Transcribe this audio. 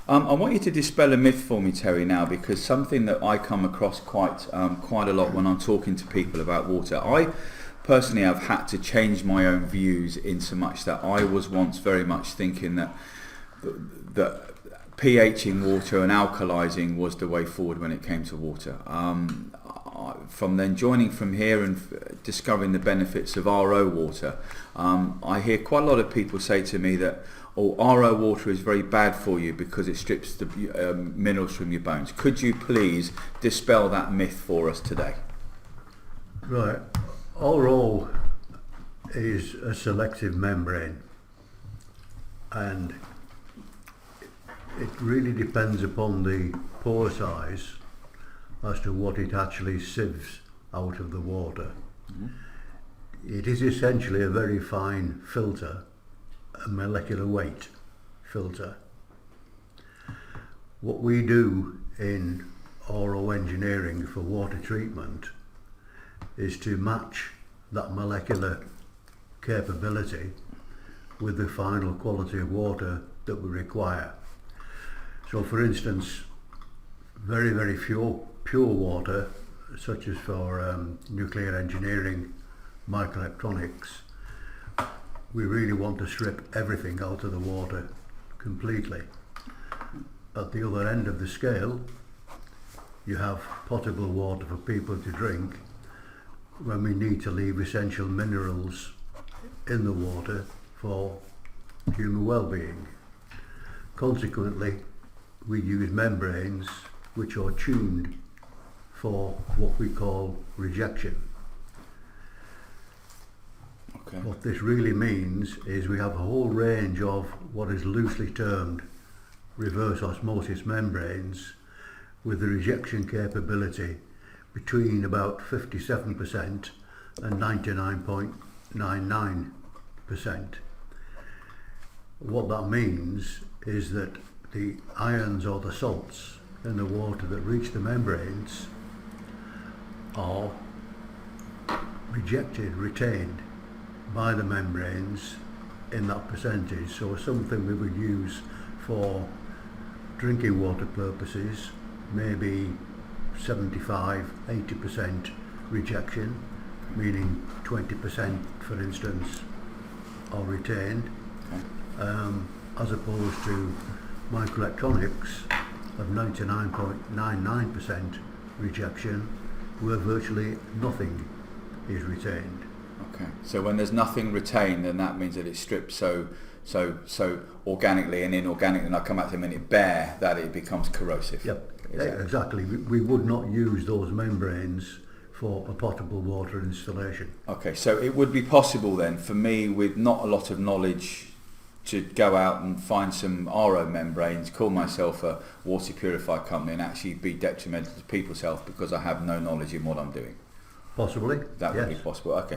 I want you to dispel a myth for me, Terry, now, because something that I come across quite a lot when I'm talking to people about water. I personally have had to change my own views in so much that I was once very much thinking that pHing water and alkalizing was the way forward when it came to water. From then joining from here and discovering the benefits of RO water, I hear quite a lot of people say to me that RO water is very bad for you because it strips the minerals from your bones. Could you please dispel that myth for us today? Right. RO is a selective membrane, and it really depends upon the pore size as to what it actually sieves out of the water. It is essentially a very fine filter, a molecular weight filter. What we do in RO engineering for water treatment is to match that molecular capability with the final quality of water that we require. So for instance, very, very pure water, such as for nuclear engineering, microelectronics, we really want to strip everything out of the water completely. At the other end of the scale, you have potable water for people to drink when we need to leave essential minerals in the water for human well-being. Consequently, we use membranes which are tuned for what we call rejection. Okay. What this really means is we have a whole range of what is loosely termed reverse osmosis membranes with the rejection capability between about 57% and 99.99%. What that means is that the ions or the salts in the water that reach the membranes are retained by the membranes in that percentage. So something we would use for drinking water purposes, maybe 75-80% rejection, meaning 20% for instance are retained, as opposed to microelectronics of 99.99% rejection, where virtually nothing is retained. Okay. So when there's nothing retained, then that means that it's stripped so organically and inorganically, and I'll come back to a minute, bare, that it becomes corrosive. Yep. Exactly. We would not use those membranes for a potable water installation. Okay, so it would be possible then for me, with not a lot of knowledge, to go out and find some RO membranes, call myself a water purifier company, and actually be detrimental to people's health because I have no knowledge in what I'm doing. Possibly. That would be possible. Okay.